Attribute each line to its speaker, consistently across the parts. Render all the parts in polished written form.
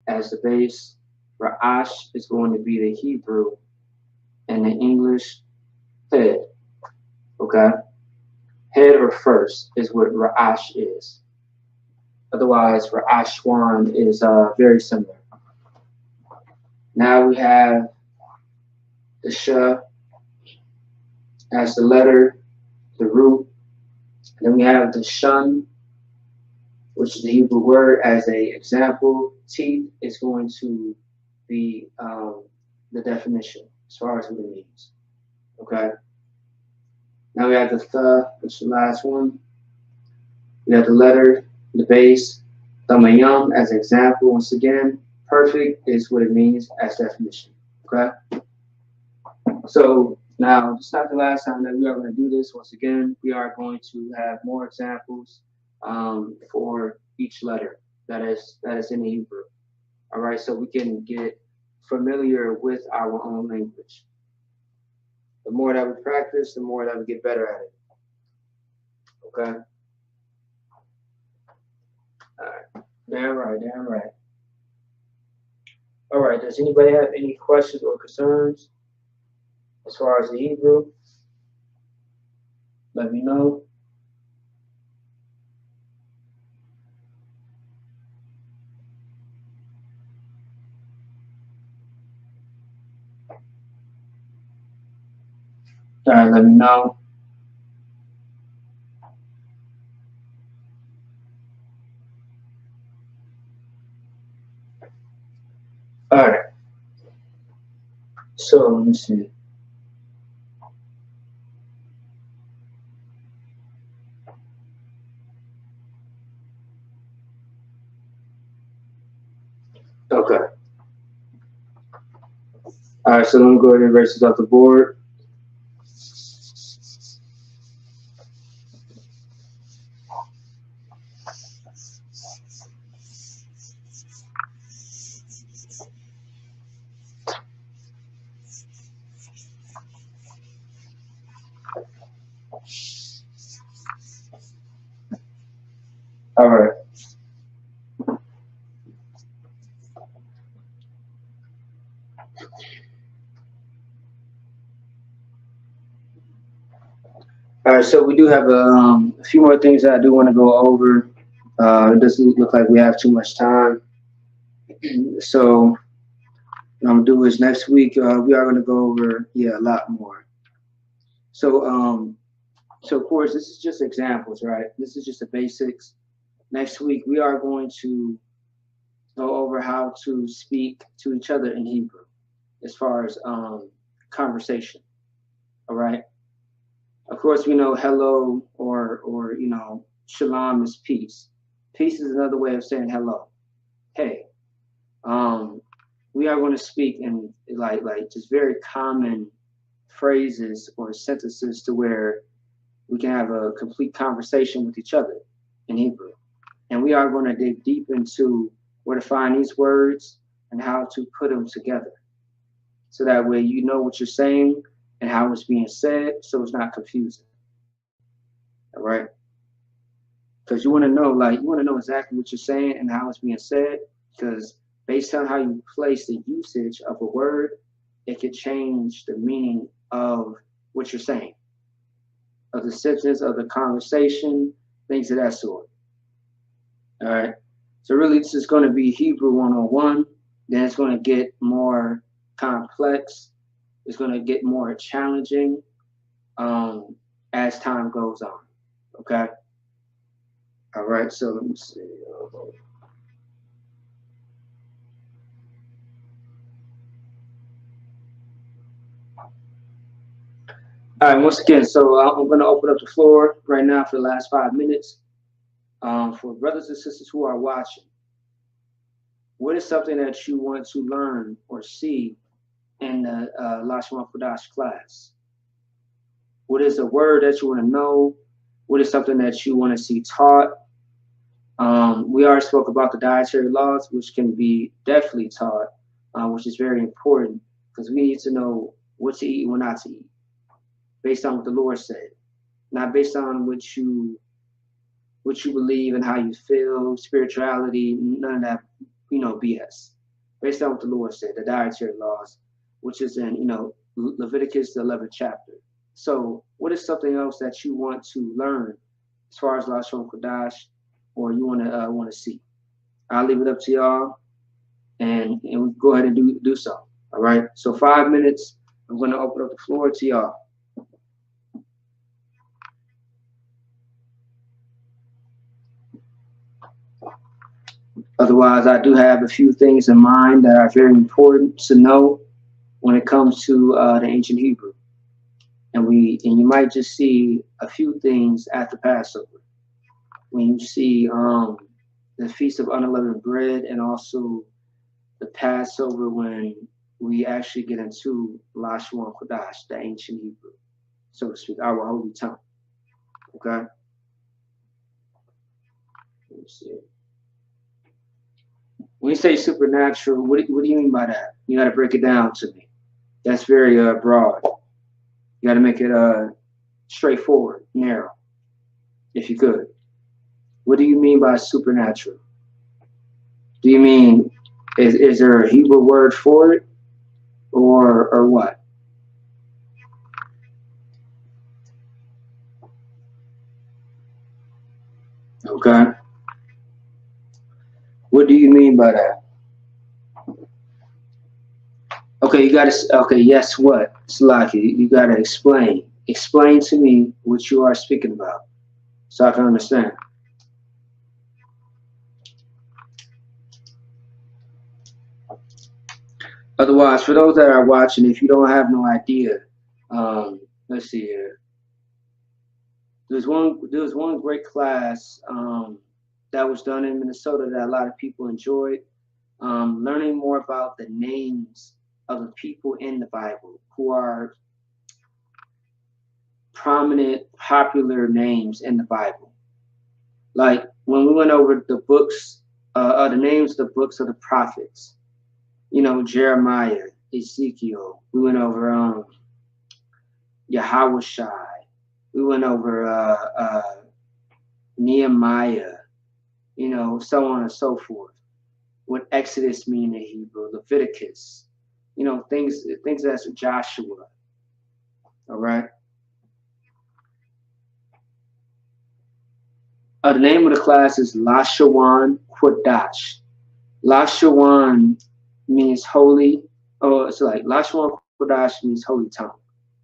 Speaker 1: as the base. Ra'ash is going to be the Hebrew, and the English head. Okay, head or first is what Ra'ash is. Otherwise, Ra'ashwan is very similar. Now we have the Sh as the letter, the root. Then we have the Shun, which is the Hebrew word as a example. Teeth is going to be the definition as far as what it means. Okay. Now we have the Th, which is the last one. We have the letter, the base, Thamayam as an example. Once again, perfect is what it means as definition. Okay. So now it's not the last time that we are going to do this. Once again, we are going to have more examples for each letter that is in Hebrew. All right, so we can get familiar with our own language. The more that we practice, the more that we get better at it. Okay. All right. Damn right. Damn right. All right. Does anybody have any questions or concerns as far as the Hebrew? Let me know. All right, let me know. All right. So let me see. Okay. All right, so let me go ahead and erase this off the board. All right. All right, so we do have a few more things that I do want to go over. It doesn't look like we have too much time. So what I'm gonna do is next week we are gonna go over a lot more. So so of course this is just examples, right? This is just the basics. Next week we are going to go over how to speak to each other in Hebrew, as far as conversation. All right. Of course, we know hello or shalom is peace. Peace is another way of saying hello. Hey, we are going to speak in like just very common phrases or sentences to where we can have a complete conversation with each other in Hebrew. And we are going to dig deep into where to find these words and how to put them together. So that way you know what you're saying and how it's being said, so it's not confusing. All right? Because you want to know exactly what you're saying and how it's being said, because based on how you place the usage of a word, it could change the meaning of what you're saying, of the substance of the conversation, things of that sort. All right. So really, this is going to be Hebrew 101. Then it's going to get more complex. It's going to get more challenging as time goes on. Okay. All right. So let me see. All right. Once again, so I'm going to open up the floor right now for the last 5 minutes for brothers and sisters who are watching. What is something that you want to learn or see in the Lashawan Qadash class? What is a word that you want to know? What is something that you want to see taught? We already spoke about the dietary laws, which can be definitely taught, which is very important because we need to know what to eat and what not to eat, based on what the Lord said, not based on what you believe and how you feel, spirituality, none of that, BS. based on what the Lord said, the dietary laws, which is in Leviticus the 11th chapter. So, what is something else that you want to learn as far as Lashawan Qadash, or you want to see? I'll leave it up to y'all, and we go ahead and do so. All right. So 5 minutes. I'm going to open up the floor to y'all. Otherwise, I do have a few things in mind that are very important to know when it comes to the ancient Hebrew, and you might just see a few things at the Passover when you see the Feast of Unleavened Bread, and also the Passover when we actually get into Lashawan Qadash, the ancient Hebrew, so to speak, our holy tongue. Okay. Let me see. When you say supernatural, what do you mean by that? You got to break it down to me. That's very broad. You got to make it straightforward, narrow, if you could. What do you mean by supernatural? Do you mean is there a Hebrew word for it, or what? Okay. What do you mean by that? Okay, you gotta. Okay, yes. What, Slaki? You gotta explain. Explain to me what you are speaking about, so I can understand. Otherwise, for those that are watching, if you don't have no idea, let's see here. There's one great class that was done in Minnesota that a lot of people enjoyed. Learning more about the names of the people in the Bible who are prominent, popular names in the Bible. Like when we went over the books, the names of the books of the prophets, Jeremiah, Ezekiel. We went over Yahweh Shai. We went over Nehemiah, so on and so forth. What Exodus mean in Hebrew, Leviticus, things that's Joshua. All right. The name of the class is Lashawan Qadash. Lashawan means holy. Oh, it's like Lashawan Qadash means holy tongue.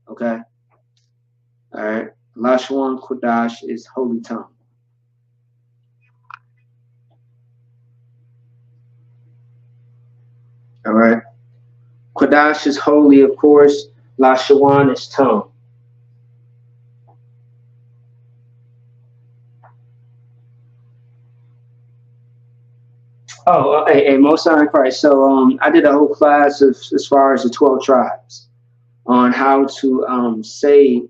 Speaker 1: Okay. All right. Lashawan Qadash is holy tongue. All right. Qadash is holy, of course. Lashawan is tongue. Oh, hey, most high Christ. So I did a whole class as far as the 12 tribes on how to say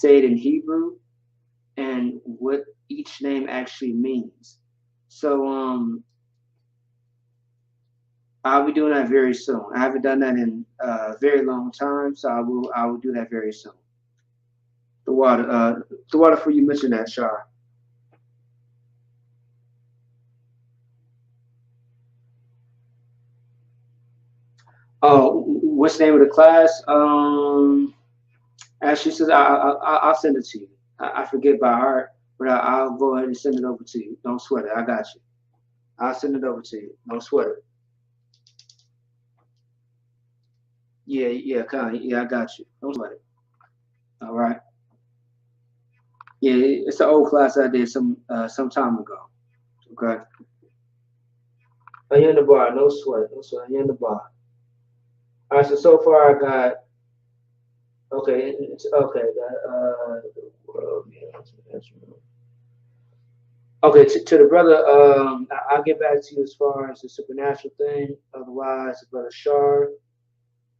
Speaker 1: it in Hebrew and what each name actually means. So I'll be doing that very soon. I haven't done that in a very long time, so I will do that very soon. The water for you mentioned that, Shar. Oh, what's the name of the class? Ashley says I'll send it to you. I forget by heart, but I'll go ahead and send it over to you. Don't sweat it. I got you. I'll send it over to you. Don't sweat it. Yeah, yeah, kind of. Yeah, I got you. Don't sweat it. All right. Yeah, it's an old class I did some time ago. Okay. Oh, you're in the bar. No sweat. No sweat. You're in the bar. All right. So far I got. Okay. It's okay. Okay, to the brother, I'll get back to you as far as the supernatural thing. Otherwise, brother Shar,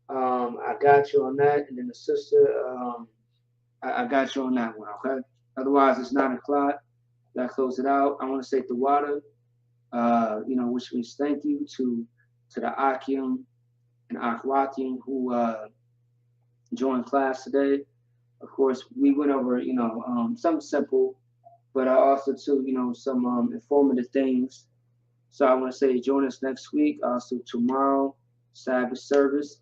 Speaker 1: I got you on that, and then the sister, I got you on that one. Okay. Otherwise, it's 9 o'clock. That close it out. I want to say the water, which means thank you to the Akim and Akhwatim who joined class today. Of course, we went over, something simple, but also too, some informative things So I want to say join us next week. Also tomorrow, Sabbath service.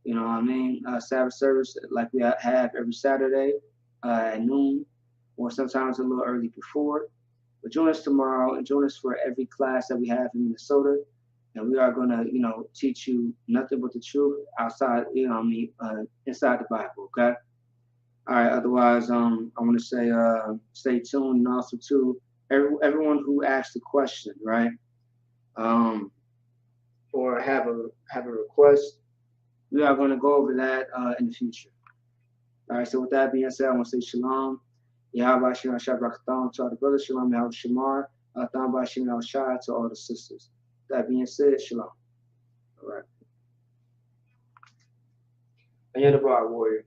Speaker 1: You know what I mean? Sabbath service like we have every Saturday at noon, or sometimes a little early before. But join us tomorrow and join us for every class that we have in Minnesota. And we are going to, teach you nothing but the truth outside, inside the Bible, okay? All right. Otherwise, I want to say, stay tuned, and also too, everyone who asked a question, right? Um, or have a request, we are going to go over that in the future. All right. So with that being said, I want to say shalom. Yahweh Shem Shabbat to all the brothers. Shalom Yahweh Shamar. Thamba Shem Shah to all the sisters. That being said, shalom. All right. And you're the broad warrior.